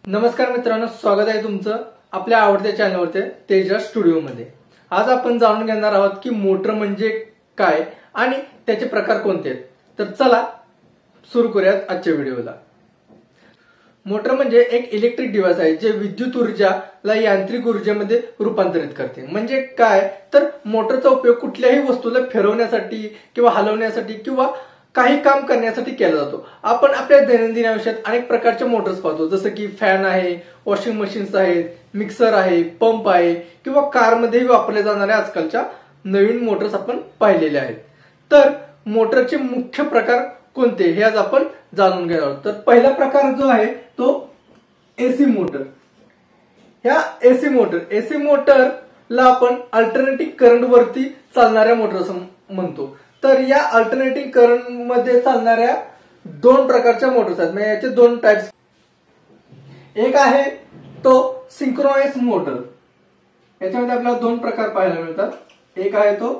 नमस्कार मित्रांनो, स्वागत आहे तुमचं आपल्या आवडत्या चॅनलवरती तेजा स्टुडिओ मध्ये। आज आपण जाणून घेणार आहोत की मोटर म्हणजे काय आणि त्याचे प्रकार कोणते आहेत। तर चला सुरू करूयात आजच्या व्हिडिओला। मोटर म्हणजे एक इलेक्ट्रिक डिव्हाइस आहे जे विद्युत ऊर्जाला यांत्रिक ऊर्जेमध्ये रूपांतरित करते। म्हणजे काय तर मोटरचा उपयोग कुठल्याही वस्तूला फिरवण्यासाठी किंवा हलवण्यासाठी किंवा काही काम करण्यासाठी केला जातो। आपण आपल्या दैनंदिन आयुष्यात अनेक प्रकारचे मोटर्स पाहतो, जसं की फॅन आहे, वॉशिंग मशीन्स आहेत, मिक्सर आहे, पंप आहे किंवा कारमध्ये वापरले जाणारे आजकालच्या नवीन मोटर्स आपण पाहिलेले आहेत। तर मोटरचे मुख्य प्रकार कोणते हे आज आपण जाणून घेणार आहोत। तर पहिला प्रकार जो आहे तो एसी मोटर। ह्या एसी मोटरला आपण अल्टरनेटिंग करंट वरती चालणाऱ्या मोटर्स म्हणतो। तर या अल्टरनेटिंग करंट मध्ये चालणाऱ्या दोन प्रकारच्या मोटर्स आहेत, म्हणजे याचे दोन टाइप्स। एक आहे तो सिंक्रोनस मोटर। याच्यामध्ये आपल्याला दोन प्रकार पाहायला मिळतात। एक आहे तो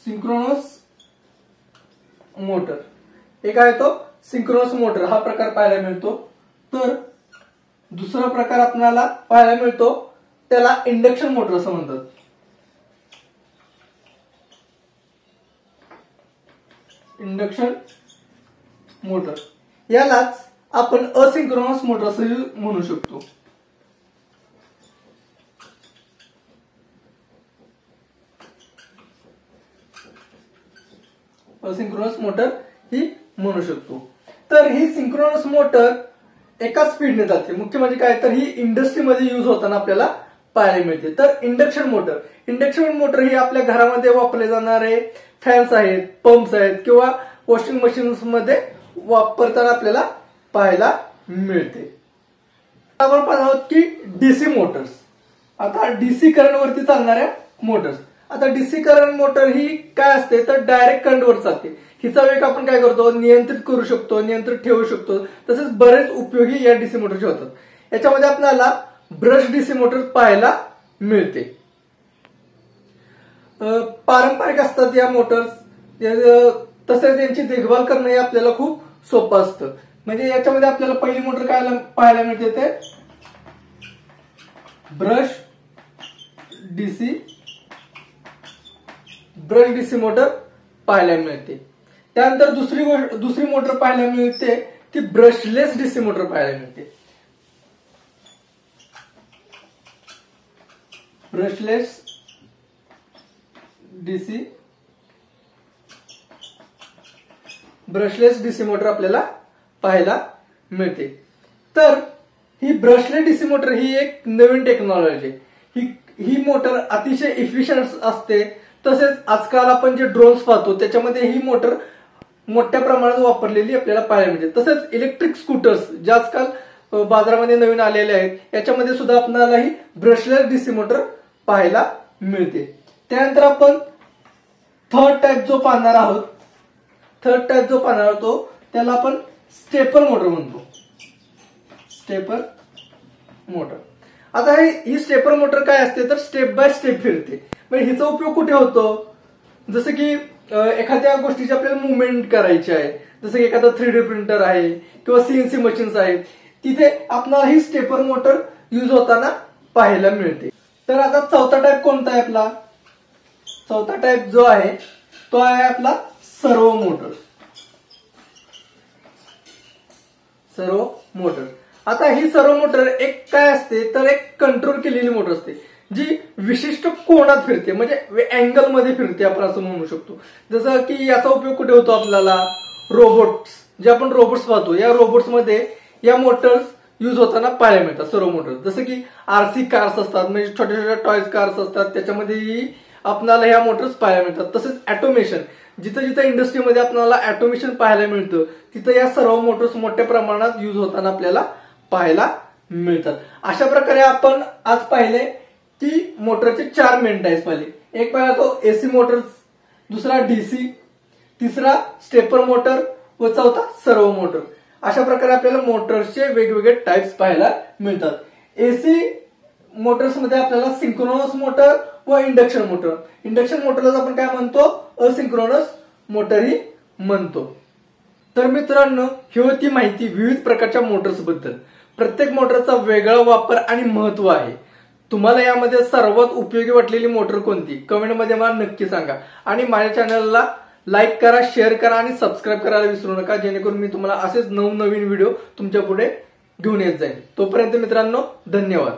सिंक्रोनस मोटर, एक आहे तो सिंक्रोनस मोटर हा प्रकार पाहायला मिळतो। तर दुसरा प्रकार आपल्याला पाहायला मिळतो त्याला इंडक्शन मोटर असं म्हणतात। इंडक्शन मोटर यालाच आपण असिंक्रोनस मोटर असं म्हणू शकतो। असिंक्रोनस मोटर ही म्हणू शकतो। तर ही सिंक्रोनस मोटर एका स्पीडने चालते। मुख्य म्हणजे काय तर ही इंडस्ट्रीमध्ये यूज होताना आपल्याला पाहायला मिळते। तर इंडक्शन मोटर ही आपल्या घरामध्ये वापरले जाणारे फॅन्स आहेत, पंप्स आहेत किंवा वॉशिंग मशीन्स मध्ये वापरताना आपल्याला पाहायला मिळते। आपण पाहत आहोत की डीसी मोटर्स। आता डीसी करंट वरती चालणाऱ्या मोटर्स। आता डीसी करंट मोटर ही काय असते तर डायरेक्ट करंट वर चालते। हिचा वेग आपण काय करतो नियंत्रित करू शकतो, नियंत्रित ठेवू शकतो। तसेच बरेच उपयोगी या डीसी मोटरचे होतात। याच्यामध्ये आपल्याला ब्रश डीसी मोटर पाहायला मिळते। पारंपरिक असतात या मोटर्स, तसेच यांची देखभाल करणं आपल्याला खूप सोपं असतं। म्हणजे याच्यामध्ये आपल्याला पहिली मोटर काय पाहायला मिळते ते ब्रश डीसी मोटर पाहायला मिळते। त्यानंतर दुसरी मोटर पाहायला मिळते ती ब्रशलेस डीसी मोटर पाहायला मिळते। ब्रशलेस डीसी मोटर आपल्याला पाहायला मिळते। तर ही ब्रशलेस डीसी मोटर ही एक नवीन टेक्नॉलॉजी आहे। ही मोटर अतिशय इफिशियंट असते। तसेच आजकाल आपण जे ड्रोन्स पाहतो त्याच्यामध्ये ही मोटर मोठ्या प्रमाणात वापरलेली आपल्याला पाहायला मिळते। तसेच इलेक्ट्रिक स्कूटर्स जे आजकाल बाजारामध्ये नवीन आलेले आहेत याच्यामध्ये सुद्धा आपल्याला ही ब्रशलेस डीसी मोटर पाहायला मिळते। त्यानंतर आपण थर्ड टाइप जो पाहणार आहोत त्याला आपण स्टेपर मोटर म्हणतो। Stepper motor. आता ही स्टेपर मोटर काय असते तर स्टेप बाय स्टेप फिरते। म्हणजे हिचा उपयोग कुठे होतो, जसं की एखाद्या गोष्टीची आपल्याला मुवमेंट करायची आहे, जसं की एखादा 3D प्रिंटर आहे किंवा सीएनसी मशीन्स आहेत, तिथे आपल्याला ही स्टेपर मोटर यूज होताना पाहायला मिळते। तर आता चौथा टाइप कोणता आहे आपला? चौथा टाइप जो आहे तो आहे आपला सर्वो मोटर। आता ही सर्वो मोटर एक काय असते तर एक कंट्रोल केलेली मोटर असते जी विशिष्ट कोनात फिरते, म्हणजे अँगल मध्ये फिरते आपण असं म्हणू शकतो। जसं की याचा उपयोग कुठे होतो आपल्याला रोबोट्स, जे आपण रोबोट्स पाहतो या रोबोट्स मध्ये या मोटर्स यूज होताना पाहायला मिळतात सर्वो मोटर्स। जसं की आरसी कार्स असतात, म्हणजे छोट्या छोट्या टॉयज कार्स असतात, त्याच्यामध्ये आपल्याला ह्या मोटर्स पाहायला मिळतात। तसेच ऑटोमेशन, जिथं जिथं इंडस्ट्रीमध्ये आपल्याला ऑटोमेशन पाहायला मिळतं तिथं या सर्व मोटर्स मोठ्या प्रमाणात यूज होताना आपल्याला पाहायला मिळतात। अशा प्रकारे आपण आज पाहिले की मोटरचे 4 मेन टाइप्स पाहिले। एक पहिला तो एसी मोटर, दुसरा डीसी, तिसरा स्टेपर मोटर व चौथा सर्वो मोटर। अशा प्रकारे आपल्याला मोटर्सचे वेगवेगळे टाइप्स पाहायला मिळतात। एसी मोटर्स मध्ये आपल्याला सिंक्रोनस मोटर व इंडक्शन मोटरला आपण काय म्हणतो असिंक्रोनस मोटर ही म्हणतो। तर मित्रांनो, ही होती माहिती विविध प्रकारच्या मोटर्स बद्दल. प्रत्येक मोटरचा वेगळा वापर आणि महत्व आहे. तुम्हाला यामध्ये सर्वात उपयोगी वाटलेली मोटर कोणती, कमेंटमध्ये मला नक्की सांगा. आणि माझ्या चॅनलला लाईक करा, शेअर करा आणि सबस्क्राईब करायला विसरू नका, जेणेकरून मी तुम्हाला असेच नवनवीन व्हिडिओ तुमच्या पुढे घेऊन येत जाईल. तोपर्यंत मित्रांनो, धन्यवाद.